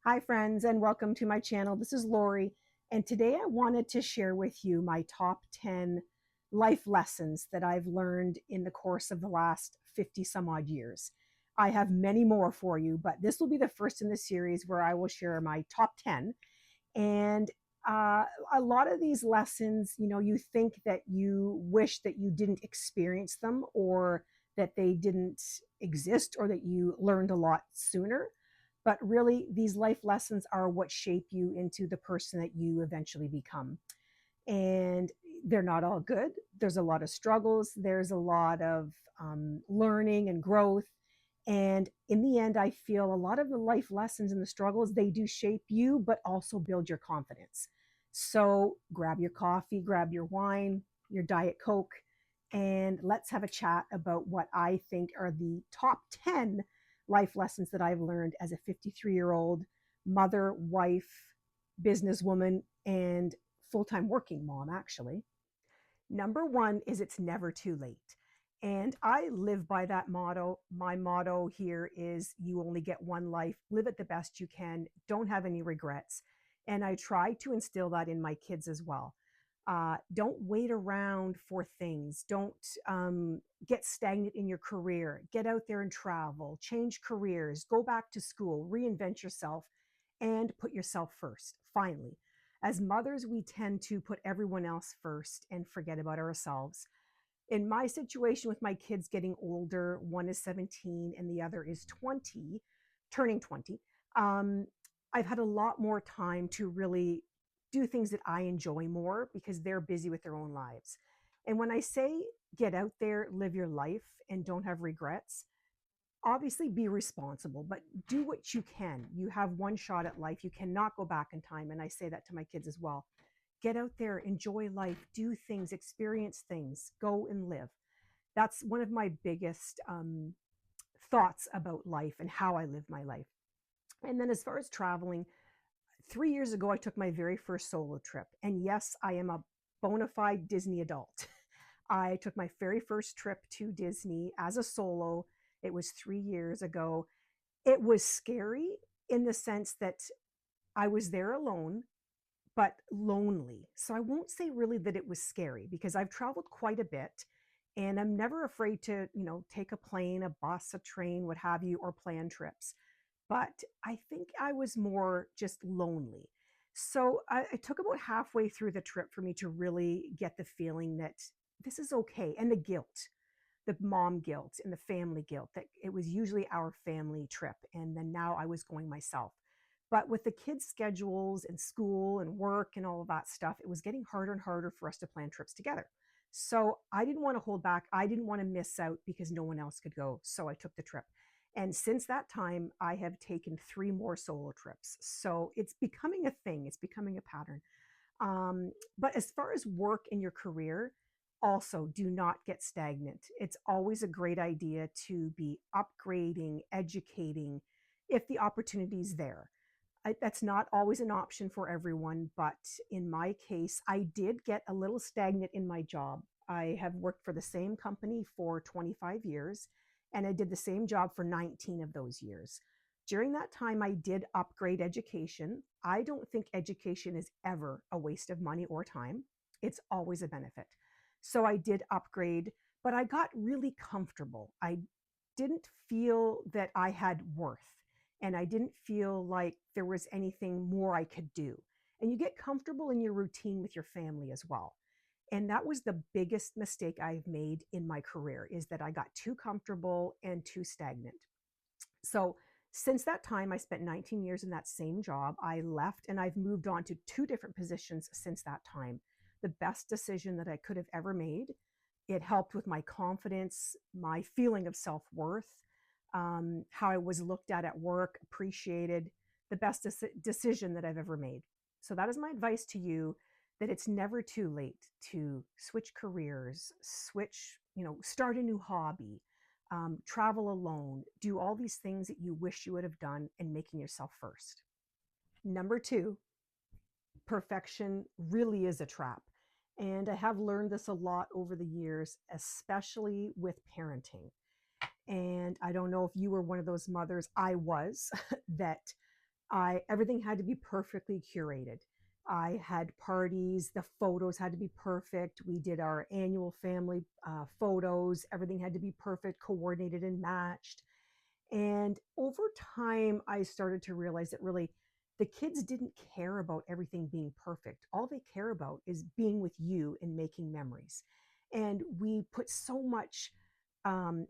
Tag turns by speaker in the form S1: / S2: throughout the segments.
S1: Hi, friends, and welcome to my channel. This is Lori, and today I wanted to share with you my top 10 life lessons that I've learned in the course of the last 50 some odd years. I have many more for you, but this will be the first in the series where I will share my top 10. And uh, a lot of these lessons, you think that you wish that you didn't experience them or that they didn't exist or that you learned a lot sooner. But really, these life lessons are what shape you into the person that you eventually become. And they're not all good. There's a lot of struggles, there's a lot of learning and growth. And in the end, I feel a lot of the life lessons and the struggles, they do shape you, but also build your confidence. So grab your coffee, grab your wine, your Diet Coke, and let's have a chat about what I think are the top 10 life lessons that I've learned as a 53-year-old mother, wife, businesswoman, and full time working mom, actually. Number one is it's never too late. And I live by that motto. My motto here is you only get one life, live it the best you can, don't have any regrets. And I try to instill that in my kids as well. Don't wait around for things. Don't get stagnant in your career. Get out there and travel, change careers, go back to school, reinvent yourself, and put yourself first. Finally, as mothers, we tend to put everyone else first and forget about ourselves. In my situation with my kids getting older, one is 17 and the other is 20, turning 20, um, I've had a lot more time to really do things that I enjoy more because they're busy with their own lives. And when I say get out there, live your life, and don't have regrets, obviously be responsible, but do what you can. You have one shot at life. You cannot go back in time. And I say that to my kids as well. Get out there, enjoy life, do things, experience things, go and live. That's one of my biggest thoughts about life and how I live my life. And then as far as traveling, 3 years ago, I took my very first solo trip. And yes, I am a bona fide Disney adult. I took my very first trip to Disney as a solo. It was 3 years ago. It was scary in the sense that I was there alone, but lonely. So I won't say really that it was scary because I've traveled quite a bit and I'm never afraid to, take a plane, a bus, a train, what have you, or plan trips. But I think I was more just lonely. So it took about halfway through the trip for me to really get the feeling that this is okay. And the guilt, the mom guilt and the family guilt that it was usually our family trip. And then now I was going myself. But with the kids' schedules and school and work and all of that stuff, it was getting harder and harder for us to plan trips together. So I didn't want to hold back. I didn't want to miss out because no one else could go. So I took the trip. And since that time, I have taken three more solo trips. So it's becoming a thing, it's becoming a pattern. But as far as work in your career, also do not get stagnant. It's always a great idea to be upgrading, educating if the opportunity is there. That's not always an option for everyone, but in my case, I did get a little stagnant in my job. I have worked for the same company for 25 years, and I did the same job for 19 of those years. During that time, I did upgrade education. I don't think education is ever a waste of money or time, it's always a benefit. So I did upgrade, but I got really comfortable. I didn't feel that I had worth and I didn't feel like there was anything more I could do. And you get comfortable in your routine with your family as well. And that was the biggest mistake I've made in my career is that I got too comfortable and too stagnant. So since that time, I spent 19 years in that same job. I left and I've moved on to two different positions since that time. The best decision that I could have ever made. It helped with my confidence, my feeling of self worth, how I was looked at work, appreciated, the best decision that I've ever made. So that is my advice to you that it's never too late to switch careers, start a new hobby, travel alone, do all these things that you wish you would have done and making yourself first. Number two, perfection really is a trap. And I have learned this a lot over the years, especially with parenting. And I don't know if you were one of those mothers, I was, that Everything had to be perfectly curated. I had parties, the photos had to be perfect. We did our annual family photos. Everything had to be perfect, coordinated, and matched. And over time, I started to realize that really the kids didn't care about everything being perfect. All they care about is being with you and making memories. And we put so much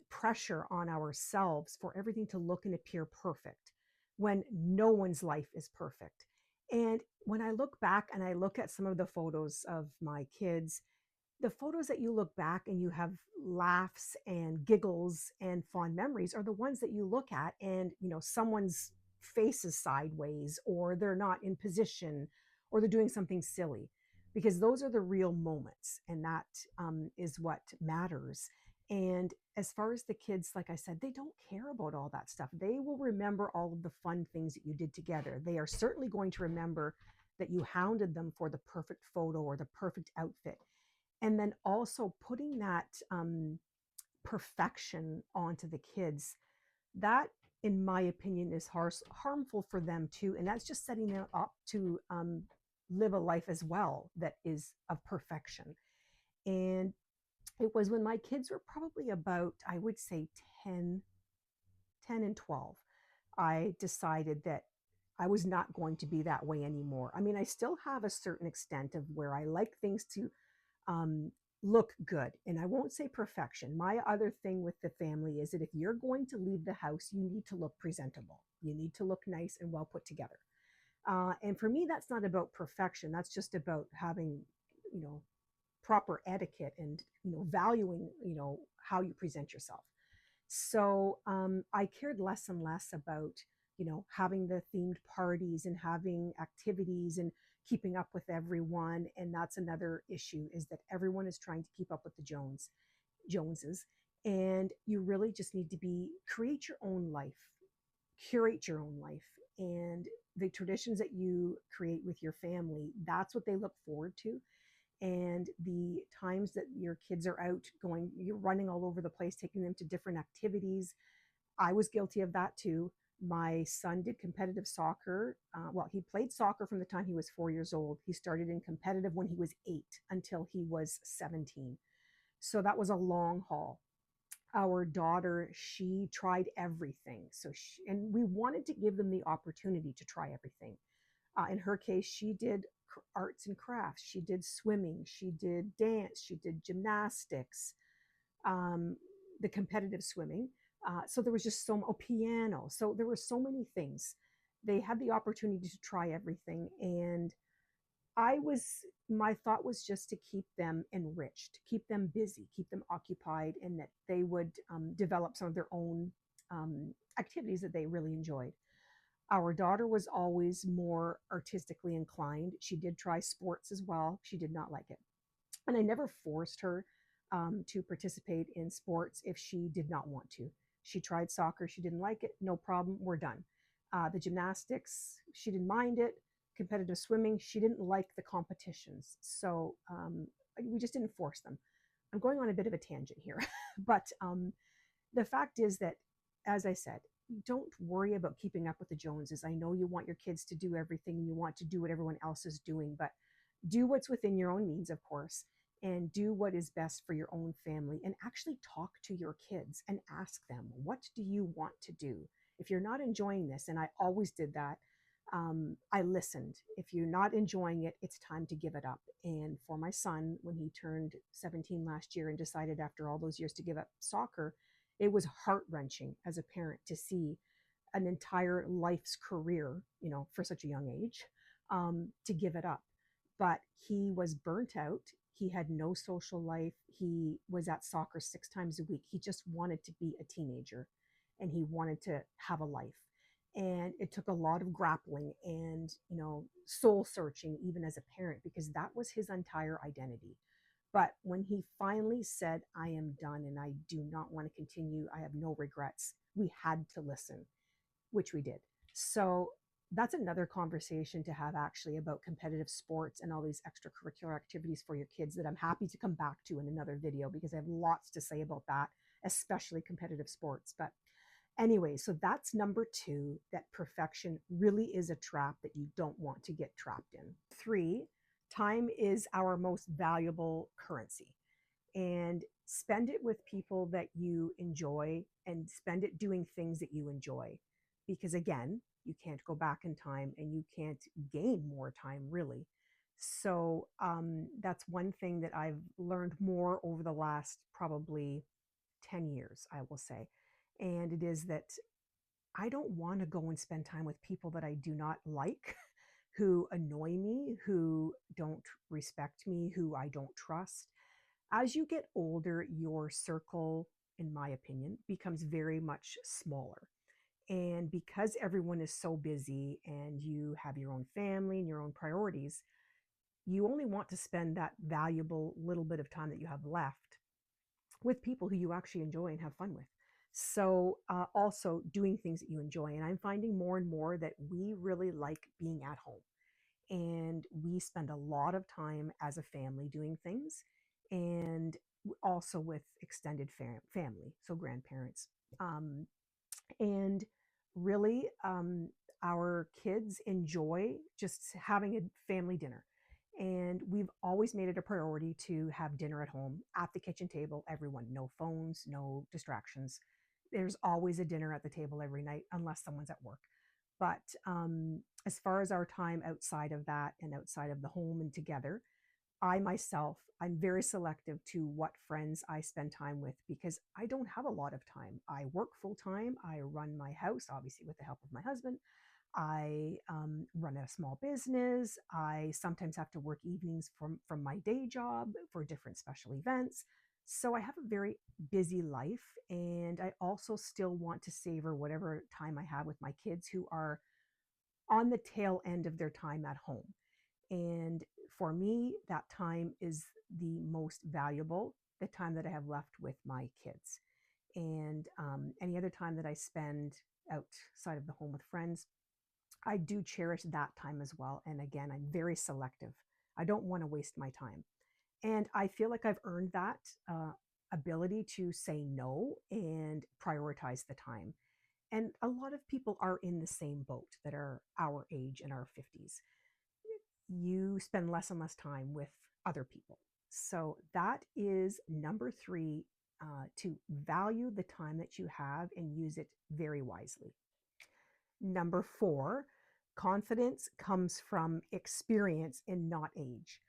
S1: pressure on ourselves for everything to look and appear perfect when no one's life is perfect. And when I look back and I look at some of the photos of my kids, the photos that you look back and you have laughs and giggles and fond memories are the ones that you look at and someone's face is sideways, or they're not in position, or they're doing something silly, because those are the real moments, and that is what matters. And as far as the kids, like I said, they don't care about all that stuff. They will remember all of the fun things that you did together. They are certainly going to remember that you hounded them for the perfect photo or the perfect outfit. And then also putting that perfection onto the kids, that in my opinion is harmful for them too, and that's just setting them up to live a life as well that is of perfection. And it was when my kids were probably about, I would say, 10 and 12, I decided that I was not going to be that way anymore. I mean, I still have a certain extent of where I like things to um, look good. And I won't say perfection. My other thing with the family is that if you're going to leave the house, you need to look presentable. You need to look nice and well put together. And for me, that's not about perfection. That's just about having, you know, proper etiquette and, valuing, how you present yourself. So I cared less and less about, having the themed parties and having activities and keeping up with everyone. And that's another issue, is that everyone is trying to keep up with the Joneses. And you really just need to create your own life, curate your own life. And the traditions that you create with your family, that's what they look forward to. And the times that your kids are out going, you're running all over the place, taking them to different activities. I was guilty of that too. My son did competitive soccer. Well, he played soccer from the time he was 4 years old. He started in competitive when he was 8 until he was 17. So that was a long haul. Our daughter, she tried everything. And we wanted to give them the opportunity to try everything. In her case, she did arts and crafts, she did swimming, she did dance, she did gymnastics, um, the competitive swimming. So there was just piano. So there were so many things. They had the opportunity to try everything. And my thought was just to keep them enriched, keep them busy, keep them occupied, and that they would develop some of their own activities that they really enjoyed. Our daughter was always more artistically inclined. She did try sports as well. She did not like it. And I never forced her to participate in sports if she did not want to. She tried soccer. She didn't like it. No problem. We're done. The gymnastics, she didn't mind it. Competitive swimming, she didn't like the competitions. So we just didn't force them. I'm going on a bit of a tangent here, but the fact is that, as I said, don't worry about keeping up with the Joneses. I know you want your kids to do everything and you want to do what everyone else is doing, but do what's within your own means, of course, and do what is best for your own family, and actually talk to your kids and ask them, what do you want to do? If you're not enjoying this, and I always did that, I listened. If you're not enjoying it, it's time to give it up. And for my son, when he turned 17 last year and decided after all those years to give up soccer, it was heart wrenching as a parent to see an entire life's career, for such a young age, to give it up. But he was burnt out. He had no social life. He was at soccer 6 times a week. He just wanted to be a teenager and he wanted to have a life. And it took a lot of grappling and, soul searching, even as a parent, because that was his entire identity. But when he finally said, I am done and I do not want to continue, I have no regrets, we had to listen, which we did. So that's another conversation to have, actually, about competitive sports and all these extracurricular activities for your kids that I'm happy to come back to in another video, because I have lots to say about that, especially competitive sports. But Anyway, so that's number two, that perfection really is a trap that you don't want to get trapped in. Three, time is our most valuable currency, and spend it with people that you enjoy and spend it doing things that you enjoy. Because again, you can't go back in time and you can't gain more time, really. So that's one thing that I've learned more over the last probably 10 years, I will say. And it is that I don't want to go and spend time with people that I do not like, who annoy me, who don't respect me, who I don't trust. As you get older, your circle, in my opinion, becomes very much smaller. And because everyone is so busy and you have your own family and your own priorities, you only want to spend that valuable little bit of time that you have left with people who you actually enjoy and have fun with. So, also doing things that you enjoy. And I'm finding more and more that we really like being at home, and we spend a lot of time as a family doing things, and also with extended family, so grandparents. Um, and really, our kids enjoy just having a family dinner. And we've always made it a priority to have dinner at home at the kitchen table, everyone, no phones, no distractions. There's always a dinner at the table every night, unless someone's at work. But as far as our time outside of that and outside of the home and together, I myself, I'm very selective to what friends I spend time with, because I don't have a lot of time. I work full time. I run my house, obviously, with the help of my husband. I run a small business. I sometimes have to work evenings from my day job for different special events. So I have a very busy life. And I also still want to savor whatever time I have with my kids, who are on the tail end of their time at home. And for me, that time is the most valuable, the time that I have left with my kids. And any other time that I spend outside of the home with friends, I do cherish that time as well. And again, I'm very selective. I don't want to waste my time. And I feel like I've earned that ability to say no and prioritize the time. And a lot of people are in the same boat that are our age in our 50s. You spend less and less time with other people. So that is number three, to value the time that you have and use it very wisely. Number four, confidence comes from experience and not age.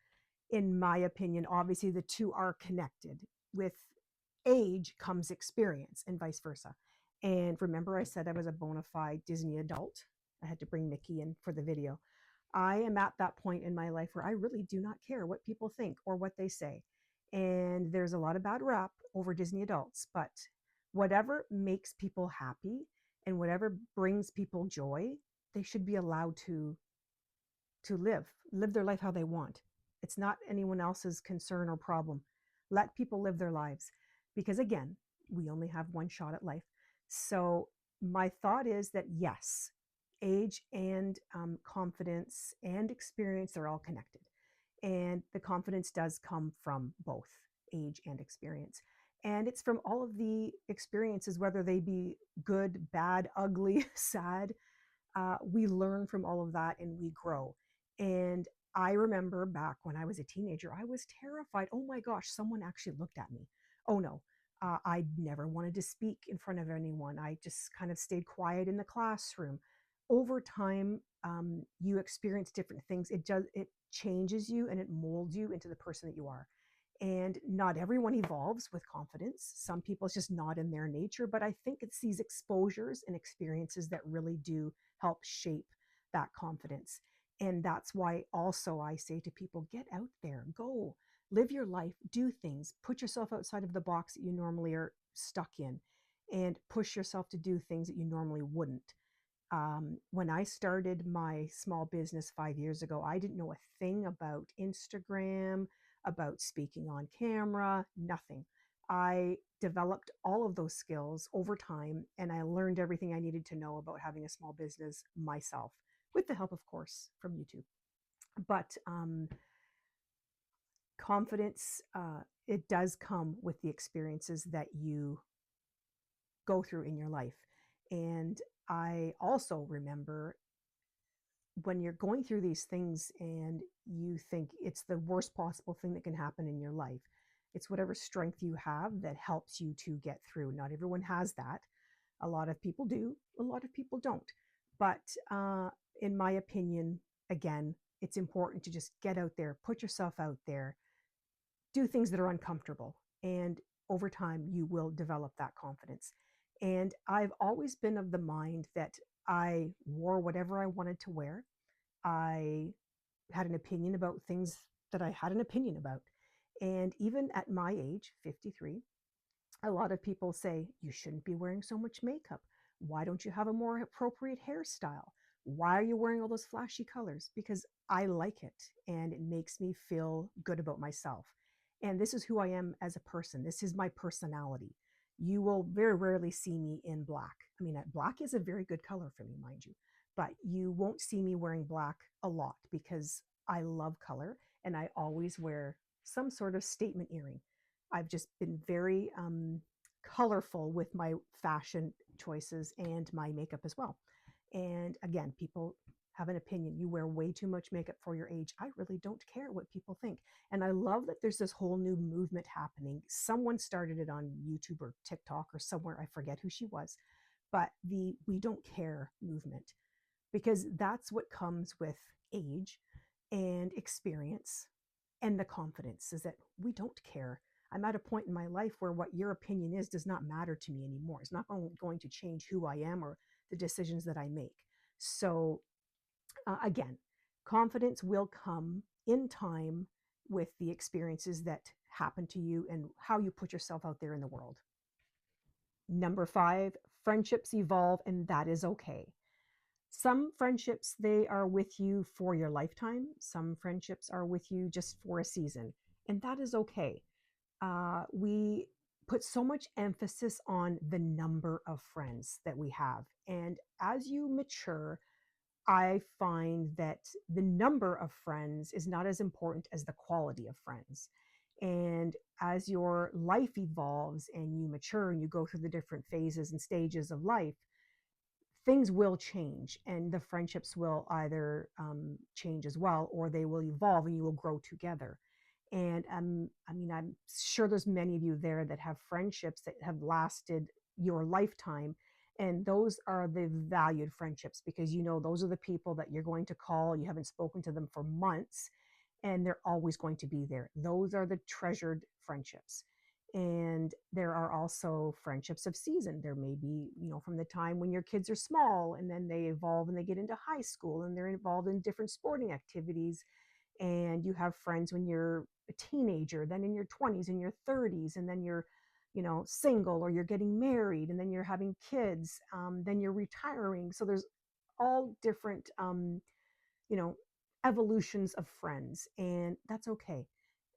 S1: In my opinion, obviously the two are connected. With age comes experience and vice versa. And remember, I said I was a bona fide Disney adult. I had to bring Mickey in for the video. I am at that point in my life where I really do not care what people think or what they say. And there's a lot of bad rap over Disney adults, but whatever makes people happy and whatever brings people joy, they should be allowed to live their life how they want. It's not anyone else's concern or problem. Let people live their lives, because again, we only have one shot at life. So my thought is that yes, age and confidence and experience are all connected. And the confidence does come from both age and experience. And it's from all of the experiences, whether they be good, bad, ugly, sad. We learn from all of that and we grow. And I remember back when I was a teenager, I was terrified. Oh my gosh, someone actually looked at me. Oh no, I never wanted to speak in front of anyone. I just kind of stayed quiet in the classroom. Over time, you experience different things. It changes you and it molds you into the person that you are. And not everyone evolves with confidence. Some people, it's just not in their nature. But I think it's these exposures and experiences that really do help shape that confidence. And that's why also I say to people, get out there, go live your life, do things, put yourself outside of the box that you normally are stuck in, and push yourself to do things that you normally wouldn't. When I started my small business 5 years ago, I didn't know a thing about Instagram, about speaking on camera, nothing. I developed all of those skills over time, and I learned everything I needed to know about having a small business myself, with the help, of course, from YouTube. But confidence, it does come with the experiences that you go through in your life. And I also remember when you're going through these things and you think it's the worst possible thing that can happen in your life, it's whatever strength you have that helps you to get through. Not everyone has that. A lot of people do, a lot of people don't. But in my opinion, again, it's important to just get out there, put yourself out there, do things that are uncomfortable. And over time, you will develop that confidence. And I've always been of the mind that I wore whatever I wanted to wear. I had an opinion about things that I had an opinion about. And even at my age, 53, a lot of people say, you shouldn't be wearing so much makeup. Why don't you have a more appropriate hairstyle? Why are you wearing all those flashy colors? Because I like it and it makes me feel good about myself. And this is who I am as a person. This is my personality. You will very rarely see me in black. I mean, black is a very good color for me, mind you, but you won't see me wearing black a lot because I love color and I always wear some sort of statement earring. I've just been very colorful with my fashion choices and my makeup as well. And again, people have an opinion. You wear way too much makeup for your age. I really don't care what people think. And I love that there's this whole new movement happening. Someone started it on YouTube or TikTok or somewhere. I forget who she was, but the we don't care movement, because that's what comes with age and experience and the confidence is that we don't care. I'm at a point in my life where what your opinion is does not matter to me anymore. It's not going to change who I am or the decisions that I make. So, again, confidence will come in time with the experiences that happen to you and how you put yourself out there in the world. Number five, friendships evolve, and that is okay. Some friendships, they are with you for your lifetime. Some friendships are with you just for a season, and that is okay. We put so much emphasis on the number of friends that we have. And as you mature, I find that the number of friends is not as important as the quality of friends. And as your life evolves and you mature and you go through the different phases and stages of life, things will change and the friendships will either change as well, or they will evolve and you will grow together. And I mean, I'm sure there's many of you there that have friendships that have lasted your lifetime. And those are the valued friendships because you know those are the people that you're going to call. You haven't spoken to them for months and they're always going to be there. Those are the treasured friendships. And there are also friendships of season. There may be, you know, from the time when your kids are small and then they evolve and they get into high school and they're involved in different sporting activities. And you have friends when you're a teenager, then in your 20s and your 30s, and then you're, you know, single or you're getting married and then you're having kids, then you're retiring. So there's all different, you know, evolutions of friends, and that's okay.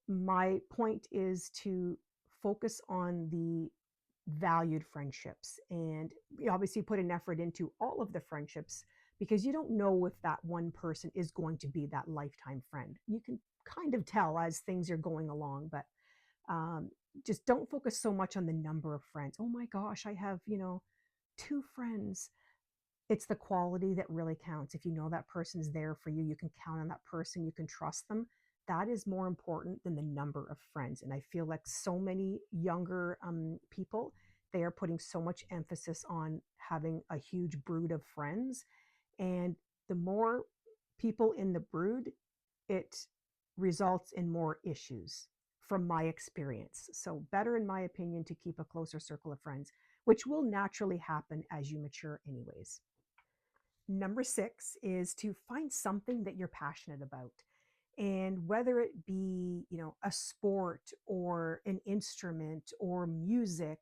S1: My point is to focus on the valued friendships and you obviously put an effort into all of the friendships because you don't know if that one person is going to be that lifetime friend. You can kind of tell as things are going along, but um, just don't focus so much on the number of friends. Oh my gosh, I have, you know, two friends. It's the quality that really counts. If you know that person's there for you, you can count on that person, you can trust them. That is more important than the number of friends. And I feel like so many younger people, they are putting so much emphasis on having a huge brood of friends. And the more people in the brood, it results in more issues from my experience. So, better, in my opinion, to keep a closer circle of friends, which will naturally happen as you mature, anyways. Number six is to find something that you're passionate about. And whether it be, you know, a sport or an instrument or music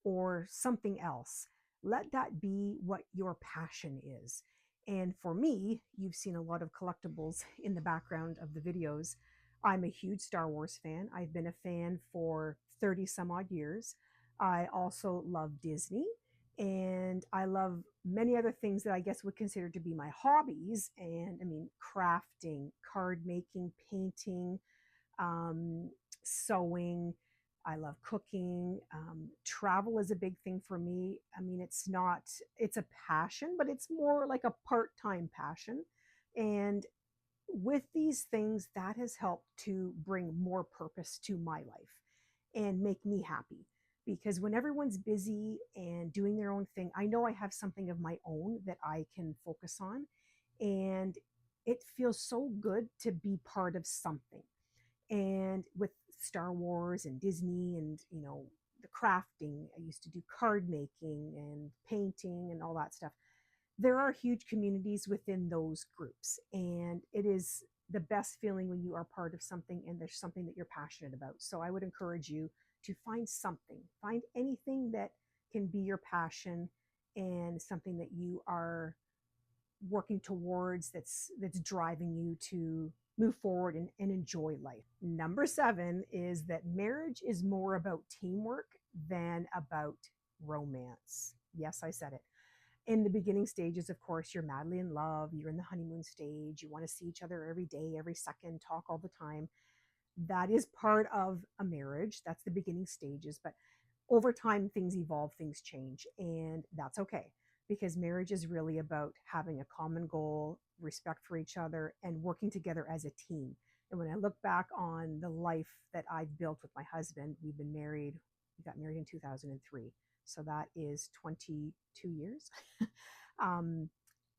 S1: or something else, let that be what your passion is. And for me, you've seen a lot of collectibles in the background of the videos. I'm a huge Star Wars fan. I've been a fan for 30 some odd years. I also love Disney and I love many other things that I guess would consider to be my hobbies. And I mean, crafting, card making, painting, um, sewing. I love cooking. Travel is a big thing for me. I mean, it's a passion, but it's more like a part time passion. And with these things, that has helped to bring more purpose to my life and make me happy. Because when everyone's busy and doing their own thing, I know I have something of my own that I can focus on. And it feels so good to be part of something. And with Star Wars and Disney and, the crafting, I used to do card making and painting and all that stuff. There are huge communities within those groups, and it is the best feeling when you are part of something and there's something that you're passionate about. So I would encourage you to find anything that can be your passion and something that you are working towards, that's driving you to move forward and enjoy life. Number 7 is that marriage is more about teamwork than about romance. Yes, I said it. In the beginning stages, of course, you're madly in love, you're in the honeymoon stage, you want to see each other every day, every second, talk all the time. That is part of a marriage. That's the beginning stages. But over time, things evolve, things change, and that's okay, because marriage is really about having a common goal, respect for each other, and working together as a team. And when I look back on the life that I've built with my husband, we got married in 2003. So that is 22 years. um,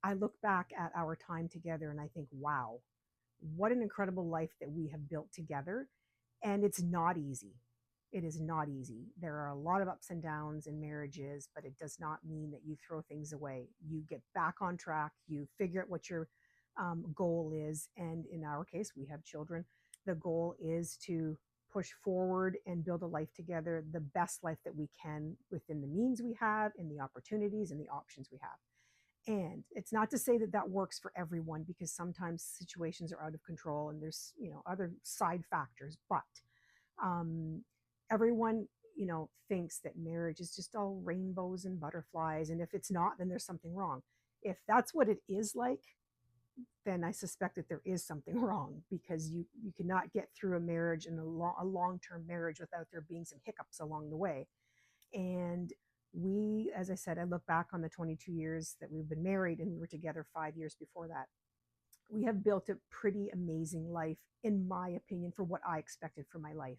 S1: I look back at our time together and I think, wow, what an incredible life that we have built together. And it's not easy. It is not easy. There are a lot of ups and downs in marriages, but it does not mean that you throw things away. You get back on track, you figure out what your goal is. And in our case, we have children. The goal is to push forward and build a life together, the best life that we can within the means we have and the opportunities and the options we have. And it's not to say that that works for everyone, because sometimes situations are out of control and there's, other side factors. But um, everyone, thinks that marriage is just all rainbows and butterflies. And if it's not, then there's something wrong. If that's what it is like, then I suspect that there is something wrong, because you cannot get through a marriage and a long-term marriage without there being some hiccups along the way. And we, as I said, I look back on the 22 years that we've been married, and we were together 5 years before that. We have built a pretty amazing life, in my opinion, for what I expected for my life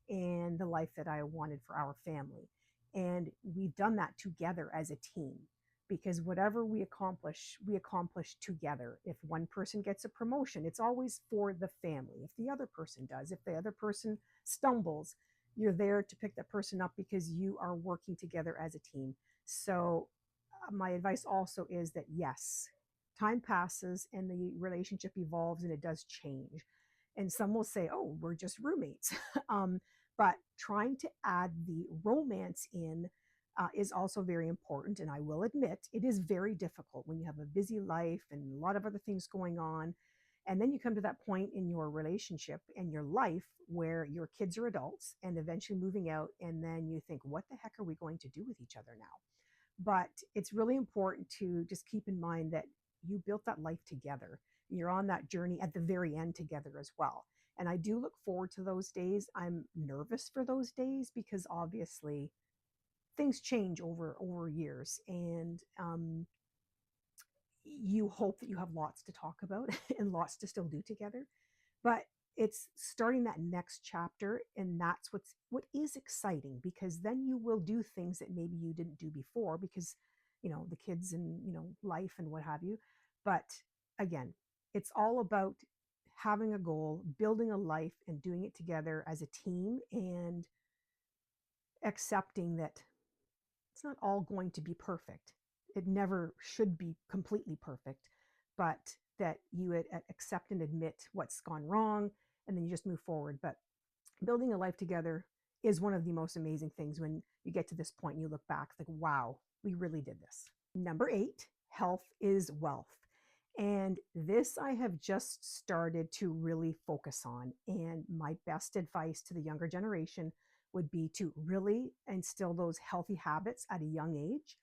S1: and the life that I wanted for our family. And we've done that together as a team, because whatever we accomplish together. If one person gets a promotion, it's always for the family. If the other person does, if the other person stumbles, you're there to pick that person up, because you are working together as a team. So, my advice also is that yes, time passes and the relationship evolves and it does change. And some will say, oh, we're just roommates. But trying to add the romance in is also very important. And I will admit, it is very difficult when you have a busy life and a lot of other things going on. And then you come to that point in your relationship and your life where your kids are adults and eventually moving out. And then you think, what the heck are we going to do with each other now? But it's really important to just keep in mind that you built that life together. You're on that journey at the very end together as well. And I do look forward to those days. I'm nervous for those days, because obviously things change over years, and you hope that you have lots to talk about and lots to still do together. But it's starting that next chapter, and that's what is exciting, because then you will do things that maybe you didn't do before, because the kids and life and what have you. But again, it's all about having a goal, building a life, and doing it together as a team, and accepting that it's not all going to be perfect. It never should be completely perfect, but that you accept and admit what's gone wrong, and then you just move forward. But building a life together is one of the most amazing things when you get to this point and you look back, like, wow, we really did this. Number 8, health is wealth. And this I have just started to really focus on. And my best advice to the younger generation would be to really instill those healthy habits at a young age,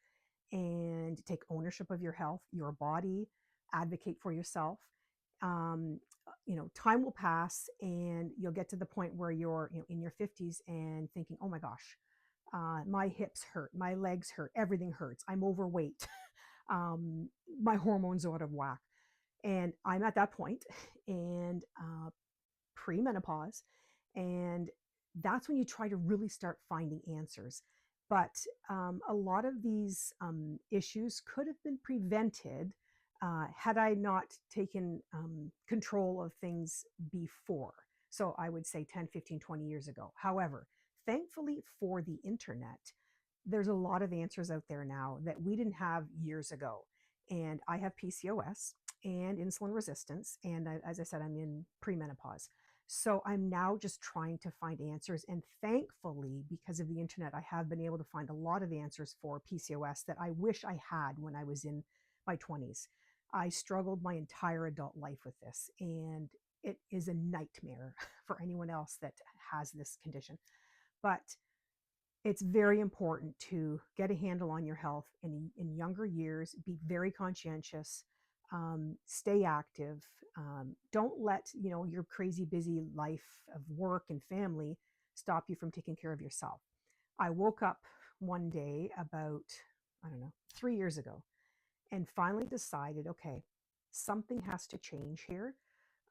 S1: and take ownership of your health, your body, advocate for yourself. Um, time will pass and you'll get to the point where you're, in your 50s and thinking, oh my gosh, my hips hurt, my legs hurt, everything hurts, I'm overweight, um, my hormones are out of whack. And I'm at that point and premenopause. And that's when you try to really start finding answers. But a lot of these issues could have been prevented had I not taken control of things before. So I would say 10, 15, 20 years ago. However, thankfully for the internet, there's a lot of answers out there now that we didn't have years ago. And I have PCOS and insulin resistance. And as I said, I'm in premenopause. So I'm now just trying to find answers. And thankfully, because of the internet, I have been able to find a lot of answers for PCOS that I wish I had when I was in my 20s. I struggled my entire adult life with this, and it is a nightmare for anyone else that has this condition. But it's very important to get a handle on your health in younger years, be very conscientious, stay active. Don't let, your crazy busy life of work and family stop you from taking care of yourself. I woke up one day about, I don't know, 3 years ago and finally decided, okay, something has to change here.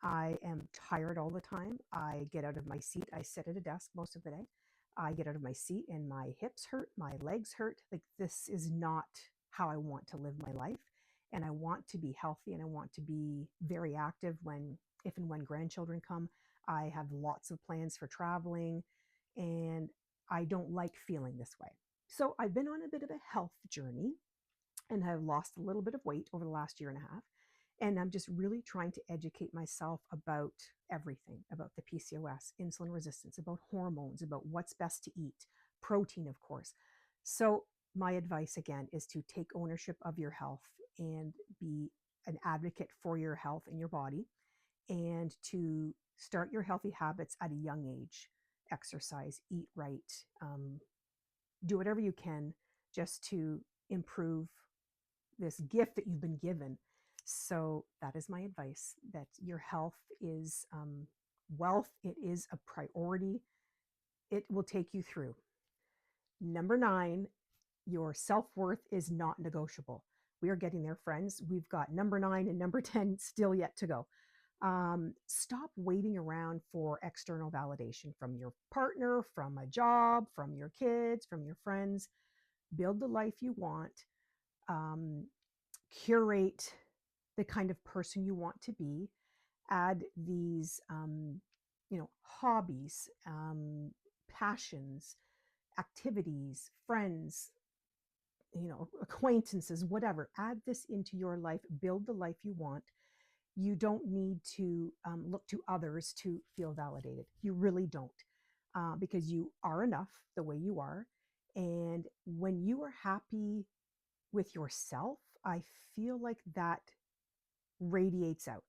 S1: I am tired all the time. I get out of my seat. I sit at a desk most of the day. I get out of my seat and my hips hurt, my legs hurt. Like, this is not how I want to live my life. And I want to be healthy and I want to be very active if and when grandchildren come. I have lots of plans for traveling and I don't like feeling this way. So I've been on a bit of a health journey and have lost a little bit of weight over the last year and a half. And I'm just really trying to educate myself about everything, about the PCOS, insulin resistance, about hormones, about what's best to eat, protein, of course. So my advice again is to take ownership of your health and be an advocate for your health and your body, and to start your healthy habits at a young age. Exercise, eat right, do whatever you can just to improve this gift that you've been given. So that is my advice, that your health is wealth. It is a priority. It will take you through. Number 9, your self-worth is not negotiable. We are getting there, friends. We've got number 9 and number 10 still yet to go. Stop waiting around for external validation from your partner, from a job, from your kids, from your friends. Build the life you want. Curate the kind of person you want to be. Add these, hobbies, passions, activities, friends, acquaintances, whatever. Add this into your life. Build the life you want. You don't need to look to others to feel validated. You really don't, because you are enough the way you are. And when you are happy with yourself, I feel like that radiates out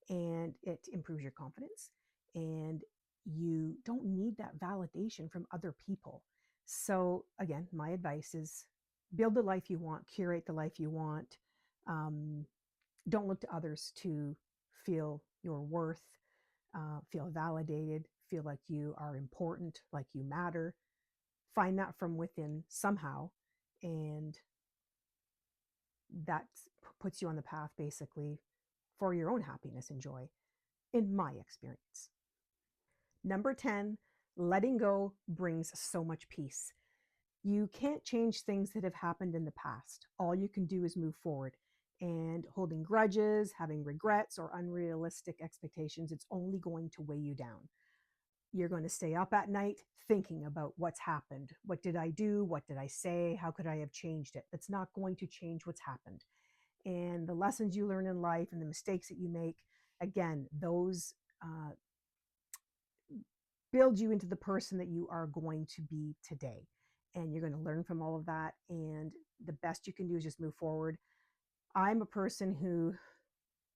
S1: and it improves your confidence, and you don't need that validation from other people. So again, my advice is build the life you want, curate the life you want. Don't look to others to feel your worth, feel validated, feel like you are important, like you matter. Find that from within somehow, and that puts you on the path basically for your own happiness and joy, in my experience. Number 10, letting go brings so much peace. You can't change things that have happened in the past. All you can do is move forward. And holding grudges, having regrets, or unrealistic expectations, it's only going to weigh you down. You're going to stay up at night thinking about what's happened. What did I do? What did I say? How could I have changed it? That's not going to change what's happened. And the lessons you learn in life and the mistakes that you make, again, those build you into the person that you are going to be today. And you're going to learn from all of that. And the best you can do is just move forward. I'm a person who,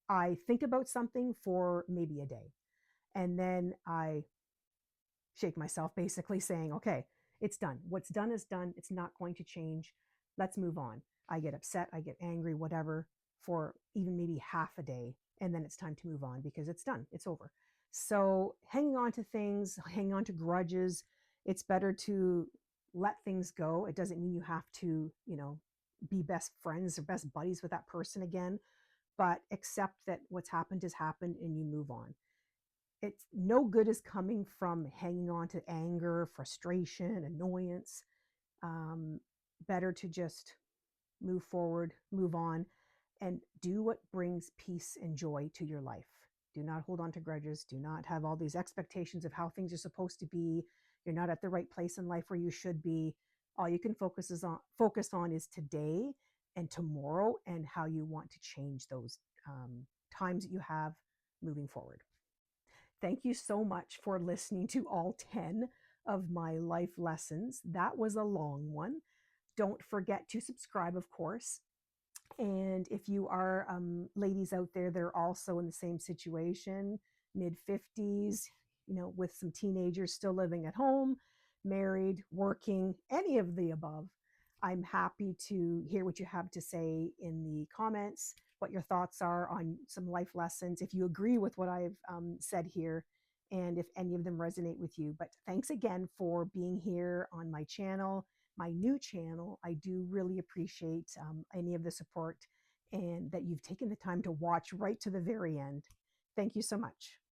S1: I think about something for maybe a day, and then I shake myself, basically saying, okay, it's done. What's done is done. It's not going to change. Let's move on. I get upset, I get angry, whatever, for even maybe half a day. and then it's time to move on because it's done, it's over. So hanging on to things, hanging on to grudges, it's better to let things go. It doesn't mean you have to, be best friends or best buddies with that person again, but accept that what's happened has happened and you move on. It's no good is coming from hanging on to anger, frustration, annoyance. um, Better to just move forward, move on, and do what brings peace and joy to your life. Do not hold on to grudges. Do not have all these expectations of how things are supposed to be. You're not at the right place in life where you should be. All you can focus on is today and tomorrow, and how you want to change those times that you have moving forward. Thank you so much for listening to all 10 of my life lessons. That was a long one. Don't forget to subscribe, of course. And if you are ladies out there that are also in the same situation, mid 50s, with some teenagers still living at home, married, working, any of the above, I'm happy to hear what you have to say in the comments, what your thoughts are on some life lessons, if you agree with what I've said here, and if any of them resonate with you. But thanks again for being here on my channel, my new channel. I do really appreciate any of the support and that you've taken the time to watch right to the very end. Thank you so much.